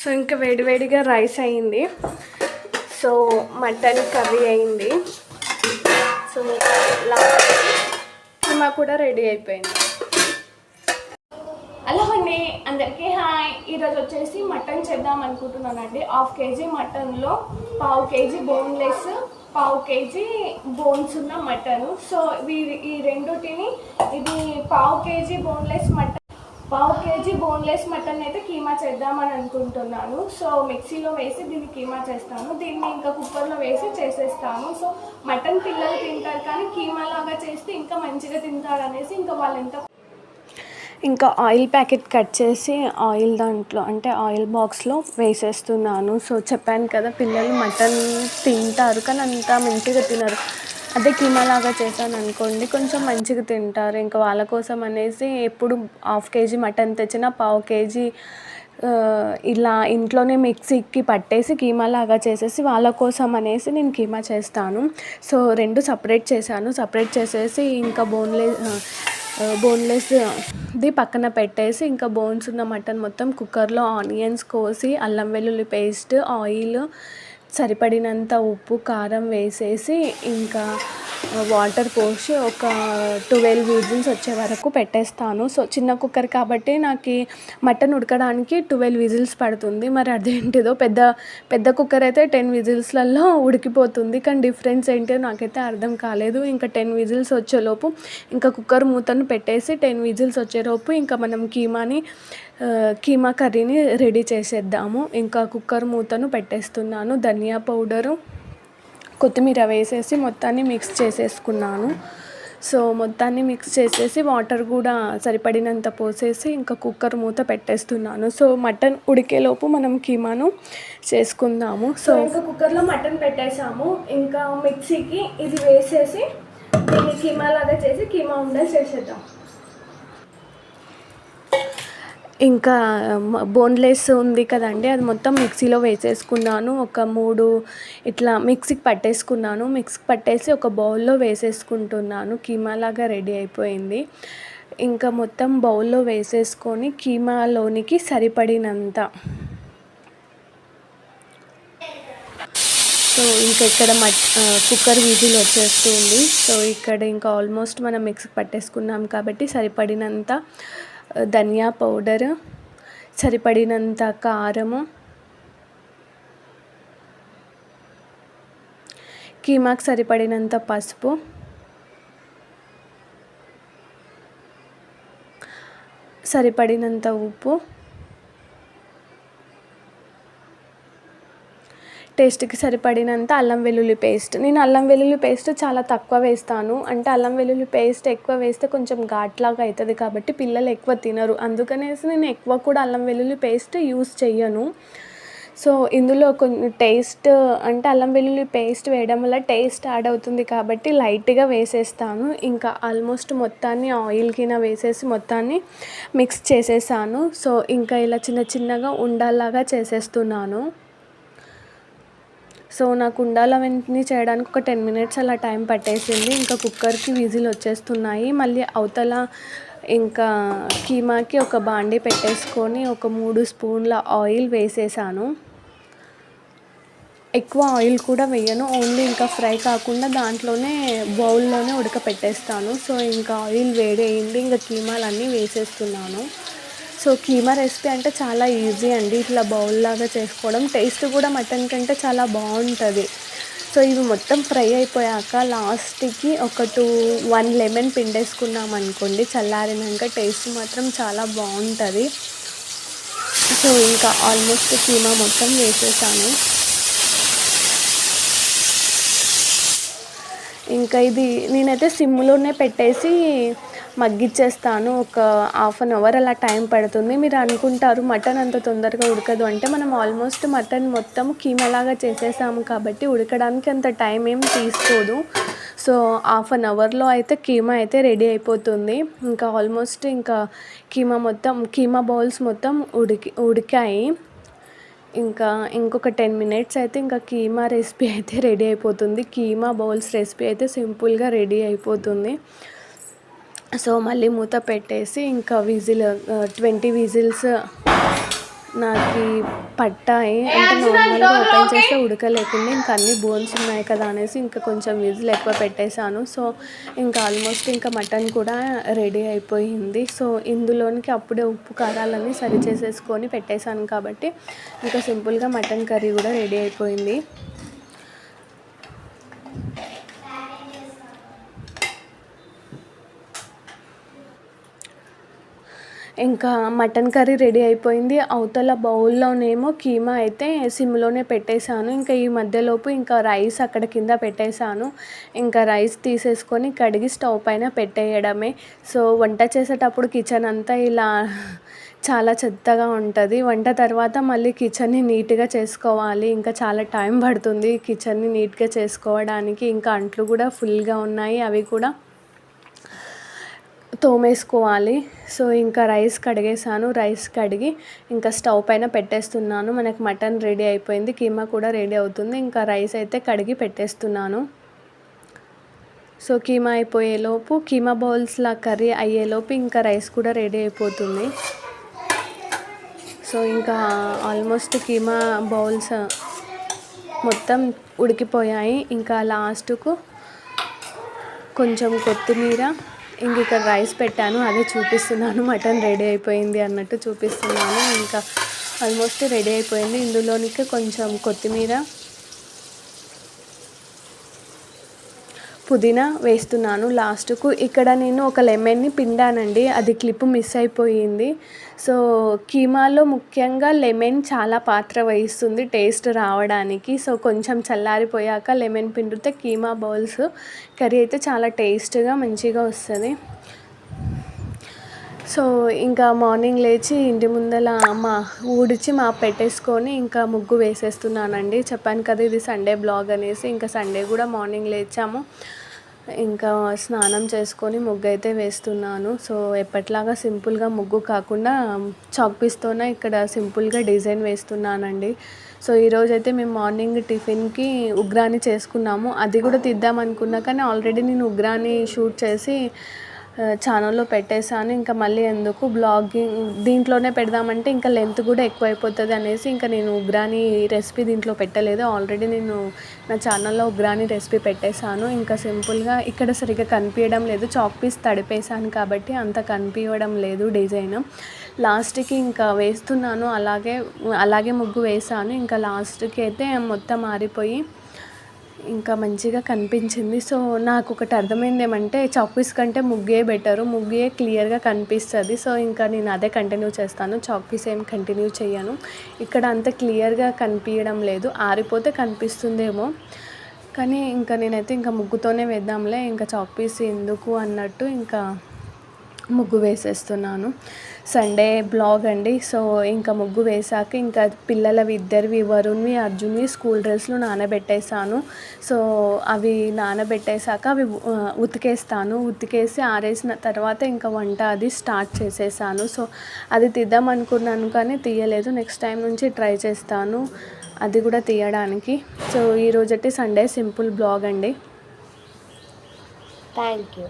So ఇంకా వేడివేడిగా rice అయింది. సో మటన్ కర్రీ అయింది. సో కీమా కూడా రెడీ అయిపోయింది. హలో అండి, అందరికీ హాయ్. ఈరోజు వచ్చేసి మటన్ చేద్దాం అనుకుంటున్నానండి. 1/2 kg మటన్లో 1/2 kg బోన్లెస్, 1/2 kg బోన్స్ ఉన్న మటన్. సో ఈ రెండుటిని, ఇది 1/2 kg boneless mutton, 1/2 kg boneless mutton అయితే కీమా చేద్దామని అనుకుంటున్నాను. సో మిక్సీలో వేసి దీన్ని కీమా చేస్తాను. దీన్ని ఇంకా కుక్కర్లో వేసి చేసేస్తాను. సో మటన్ పిల్లలు తింటారు, కానీ కీమా లాగా చేస్తే ఇంకా మంచిగా తింటారు అనేసి ఇంకా ఆయిల్ ప్యాకెట్ కట్ చేసి ఆయిల్ దాంట్లో అంటే ఆయిల్ బాక్స్లో వేసేస్తున్నాను. సో చెప్పాను కదా, పిల్లలు మటన్ తింటారు కానీ అంత మంచిగా తినరు. అదే కీమా లాగా చేశాను అనుకోండి, కొంచెం మంచిగా తింటారు. ఇంకా వాళ్ళ కోసం అనేసి ఎప్పుడు 1/2 kg మటన్ తెచ్చినా 1/2 kg ఇలా ఇంట్లోనే మిక్సీకి పట్టేసి కీమా లాగా చేసేసి వాళ్ళ కోసం అనేసి నేను కీమా చేస్తాను. సో 2 సపరేట్ చేశాను. సపరేట్ చేసేసి ఇంకా బోన్లెస్ది పక్కన పెట్టేసి, ఇంకా బోన్స్ ఉన్న మటన్ మొత్తం కుక్కర్లో ఆనియన్స్ కోసి, అల్లం వెల్లుల్లి పేస్ట్, ఆయిల్, సరిపడినంత ఉప్పు, కారం వేసేసి, ఇంకా వాటర్ పోసి ఒక 12 విజిల్స్ వచ్చే వరకు పెట్టేస్తాను. సో చిన్న కుక్కర్ కాబట్టి నాకు మటన్ ఉడకడానికి 12 విజిల్స్ పడుతుంది. మరి అదేంటిదో పెద్ద కుక్కర్ అయితే 10 విజిల్స్లలో ఉడికిపోతుంది. కానీ డిఫరెన్స్ ఏంటో నాకైతే అర్థం కాలేదు. ఇంకా 10 విజిల్స్ వచ్చేలోపు ఇంకా కుక్కర్ మూతను పెట్టేసి 10 విజిల్స్ వచ్చేలోపు ఇంకా మనం కీమా కర్రీని రెడీ చేసేద్దాము. ఇంకా కుక్కర్ మూతను పెట్టేస్తున్నాను. ధనియా పౌడరు, కొత్తిమీర వేసేసి మొత్తాన్ని మిక్స్ చేసేసుకున్నాను. సో మొత్తాన్ని మిక్స్ చేసేసి వాటర్ కూడా సరిపడినంత పోసేసి ఇంకా కుక్కర్ మూత పెట్టేస్తున్నాను. సో మటన్ ఉడికేలోపు మనం కీమాను చేసుకుందాము. సో ఇంకా కుక్కర్లో మటన్ పెట్టేసాము. ఇంకా మిక్సీకి ఇది వేసేసి దీన్ని కీమా లాగా చేసి కీమా ఉండలు చేసేద్దాం. ఇంకా బోన్లెస్ ఉంది కదండి, అది మొత్తం మిక్సీలో వేసేసుకున్నాను. ఒక 3 ఇట్లా మిక్సీకి పట్టేసుకున్నాను. మిక్సీకి పట్టేసి ఒక బౌల్లో వేసేసుకుంటున్నాను. కీమా లాగా రెడీ అయిపోయింది. ఇంకా మొత్తం బౌల్లో వేసేసుకొని కీమాలోనికి సరిపడినంత, సో ఇంకా ఇక్కడ కుక్కర్ విజిల్ వచ్చేస్తుంది. సో ఇక్కడ ఇంకా ఆల్మోస్ట్ మనం మిక్సీకి పట్టేసుకున్నాం కాబట్టి సరిపడినంత ధనియా పౌడర్, సరిపడినంత కారము, కీమాకి సరిపడినంత పసుపు, సరిపడినంత ఉప్పు, టేస్ట్కి సరిపడినంత అల్లం వెల్లుల్లి పేస్ట్. నేను అల్లం వెల్లుల్లి పేస్ట్ చాలా తక్కువ వేస్తాను. అంటే అల్లం వెల్లుల్లి పేస్ట్ ఎక్కువ వేస్తే కొంచెం ఘాట్లాగా అవుతుంది కాబట్టి పిల్లలు ఎక్కువ తినరు. అందుకనేసి నేను ఎక్కువ కూడా అల్లం వెల్లుల్లి పేస్ట్ యూస్ చెయ్యను. సో ఇందులో కొన్ని టేస్ట్ అంటే అల్లం వెల్లుల్లి పేస్ట్ వేయడం వల్ల టేస్ట్ యాడ్ అవుతుంది కాబట్టి లైట్గా వేసేస్తాను. ఇంకా ఆల్మోస్ట్ మొత్తాన్ని ఆయిల్ కింద వేసేసి మొత్తాన్ని మిక్స్ చేసేసాను. సో ఇంకా ఇలా చిన్నగా ఉండల్లాగా చేసేస్తున్నాను. సో నాకు ఉండాలవన్నీ చేయడానికి ఒక 10 minutes అలా టైం పట్టేసింది. ఇంకా కుక్కర్కి విజిల్ వచ్చేస్తున్నాయి. మళ్ళీ అవతల ఇంకా కీమాకి ఒక బాండీ పెట్టేసుకొని ఒక 3 స్పూన్ల ఆయిల్ వేసేసాను. ఎక్కువ ఆయిల్ కూడా వేయను, ఓన్లీ ఇంకా ఫ్రై కాకుండా దాంట్లోనే బౌల్లోనే ఉడకపెట్టేస్తాను. సో ఇంకా ఆయిల్ వేడి అయింది, ఇంకా కీమాలన్నీ వేసేస్తున్నాను. సో కీమా రెసిపీ అంటే చాలా ఈజీ అండి. ఇట్లా బౌల్ లాగా చేసుకోవడం, టేస్ట్ కూడా మటన్ కంటే చాలా బాగుంటుంది. సో ఇవి మొత్తం ఫ్రై అయిపోయాక లాస్ట్కి ఒక 1 లెమన్ పిండేసుకున్నాం అనుకోండి, చల్లారినాక టేస్ట్ మాత్రం చాలా బాగుంటుంది. సో ఇంకా ఆల్మోస్ట్ కీమా మొత్తం వేసేసాను. ఇంకా ఇది నేనైతే సిమ్లోనే పెట్టేసి మగ్గిచ్చేస్తాను. ఒక 1/2 hour అలా టైం పడుతుంది. మీరు అనుకుంటారు మటన్ అంత తొందరగా ఉడకదు అంటే, మనం ఆల్మోస్ట్ మటన్ మొత్తం కీమాలాగా చేసేసాము కాబట్టి ఉడకడానికి అంత టైం ఏం తీసుకోదు. సో 1/2 hourలో అయితే కీమా అయితే రెడీ అయిపోతుంది. ఇంకా ఆల్మోస్ట్ ఇంకా కీమా బౌల్స్ మొత్తం ఉడికాయి. ఇంకా ఇంకొక 10 minutes అయితే ఇంకా కీమా రెసిపీ అయితే రెడీ అయిపోతుంది. కీమా బౌల్స్ రెసిపీ అయితే సింపుల్గా రెడీ అయిపోతుంది. సో మళ్ళీ మూత పెట్టేసి ఇంకా 20 విజిల్స్ నాకు పట్టాయి. అంటే నార్మల్గా ఓపెన్ చేస్తే ఉడకలేకుండా ఇంకా అన్ని బోన్స్ ఉన్నాయి కదా అనేసి ఇంకా కొంచెం విజిల్ ఎక్కువ పెట్టేశాను. సో ఇంకా ఆల్మోస్ట్ ఇంకా మటన్ కూడా రెడీ అయిపోయింది. సో ఇందులోనికి అప్పుడే ఉప్పు కారాలన్నీ సరి చేసేసుకొని పెట్టేశాను కాబట్టి ఇంకా సింపుల్గా మటన్ కర్రీ కూడా రెడీ అయిపోయింది. ఇంకా మటన్ కర్రీ రెడీ అయిపోయింది. అవతల బౌల్లోనేమో కీమా అయితే సిమ్లోనే పెట్టేశాను. ఇంకా ఈ మధ్యలోపు ఇంకా రైస్ అక్కడ కింద పెట్టేశాను. ఇంకా రైస్ తీసేసుకొని కడిగి స్టవ్ పైన పెట్టేయడమే. సో వంట చేసేటప్పుడు కిచెన్ అంతా ఇలా చాలా చెత్తగా ఉంటుంది. వంట తర్వాత మళ్ళీ కిచెన్ని నీట్గా చేసుకోవాలి. ఇంకా చాలా టైం పడుతుంది కిచెన్ని నీట్గా చేసుకోవడానికి. ఇంకా అంట్లు కూడా ఫుల్గా ఉన్నాయి, అవి కూడా తోమేసుకోవాలి. సో ఇంకా రైస్ కడిగేసాను. రైస్ కడిగి ఇంకా స్టవ్ పైన పెట్టేస్తున్నాను. మనకి మటన్ రెడీ అయిపోయింది, కీమా కూడా రెడీ అవుతుంది. ఇంకా రైస్ అయితే కడిగి పెట్టేస్తున్నాను. సో కీమా అయిపోయేలోపు, కీమా బౌల్స్లా కర్రీ అయ్యేలోపు ఇంకా రైస్ కూడా రెడీ అయిపోతుంది. సో ఇంకా ఆల్మోస్ట్ కీమా బౌల్స్ మొత్తం ఉడికిపోయాయి. ఇంకా లాస్ట్కు కొంచెం కొత్తిమీర, ఇంక ఇక్కడ రైస్ పెట్టాను, అదే చూపిస్తున్నాను. మటన్ రెడీ అయిపోయింది అన్నట్టు చూపిస్తున్నాను. ఇంకా ఆల్మోస్ట్ రెడీ అయిపోయింది. ఇందులోనికి కొంచెం కొత్తిమీర, పుదీనా వేస్తున్నాను లాస్ట్కు. ఇక్కడ నేను ఒక లెమన్ని పిండానండి, అది క్లిప్ మిస్ అయిపోయింది. సో కీమాలో ముఖ్యంగా లెమన్ చాలా పాత్ర వహిస్తుంది టేస్ట్ రావడానికి. సో కొంచెం చల్లారిపోయాక లెమన్ పిండితే కీమా బౌల్స్ కర్రీ అయితే చాలా టేస్ట్గా మంచిగా వస్తుంది. సో ఇంకా మార్నింగ్ లేచి ఇంటి ముందల ఊడ్చి పెట్టేసుకొని ఇంకా ముగ్గు వేసేస్తున్నానండి. చెప్పాను కదా ఇది సండే బ్లాగ్ అనేసి. ఇంకా సండే కూడా మార్నింగ్ లేచాము, ఇంకా స్నానం చేసుకొని ముగ్గు అయితే వేస్తున్నాను. సో ఎప్పట్లాగా సింపుల్గా ముగ్గు కాకుండా చాక్ పీస్తోనే ఇక్కడ సింపుల్గా డిజైన్ వేస్తున్నానండి. సో ఈరోజైతే మేము మార్నింగ్ టిఫిన్కి ఉగ్రాని చేసుకున్నాము. అది కూడా తీద్దాం అనుకున్నా కానీ ఆల్రెడీ నేను ఉగ్రాని షూట్ చేసి ఛానల్లో పెట్టేశాను. ఇంకా మళ్ళీ ఎందుకు బ్లాగింగ్ దీంట్లోనే పెడదామంటే ఇంకా లెంత్ కూడా ఎక్కువైపోతుంది అనేసి ఇంకా నేను ఉగ్రాని రెసిపీ దీంట్లో పెట్టలేదు. ఆల్రెడీ నేను నా ఛానల్లో ఉగ్రాని రెసిపీ పెట్టేశాను. ఇంకా సింపుల్గా ఇక్కడ సరిగ్గా కనిపించడం లేదు, చాక్ పీస్ తడిపేశాను కాబట్టి అంత కనిపించడం లేదు డిజైన్. లాస్ట్కి ఇంకా వేస్తున్నాను, అలాగే ముగ్గు వేసాను. ఇంకా లాస్ట్కి అయితే మొత్తం ఆరిపోయి ఇంకా మంచిగా కనిపించింది. సో నాకు ఒకటి అర్థమైంది ఏమంటే చాక్ పీస్ కంటే ముగ్గే బెటరు, ముగ్గే క్లియర్గా కనిపిస్తుంది. సో ఇంకా నేను అదే కంటిన్యూ చేస్తాను, చాక్ పీస్ ఏం కంటిన్యూ చేయను. ఇక్కడ అంత క్లియర్గా కనిపించడం లేదు, ఆరిపోతే కనిపిస్తుందేమో కానీ ఇంకా నేనైతే ఇంకా ముగ్గుతోనే వేద్దాంలే, ఇంకా చాక్ పీస్ ఎందుకు అన్నట్టు ఇంకా ముగ్గు వేసేస్తున్నాను. సండే బ్లాగ్ అండి. సో ఇంకా ముగ్గు వేసాక ఇంకా పిల్లలవి ఇద్దరివి, వరుణ్వి అర్జున్వి స్కూల్ డ్రెస్లు నానబెట్టేసాను. సో అవి నానబెట్టేశాక అవి ఉతికేసి ఆరేసిన తర్వాత ఇంకా వంట అది స్టార్ట్ చేసేసాను. సో అది తీద్దాం అనుకున్నాను కానీ తీయలేదు. నెక్స్ట్ టైం నుంచి ట్రై చేస్తాను అది కూడా తీయడానికి. సో ఈరోజైతే సండే సింపుల్ బ్లాగ్ అండి. Thank you.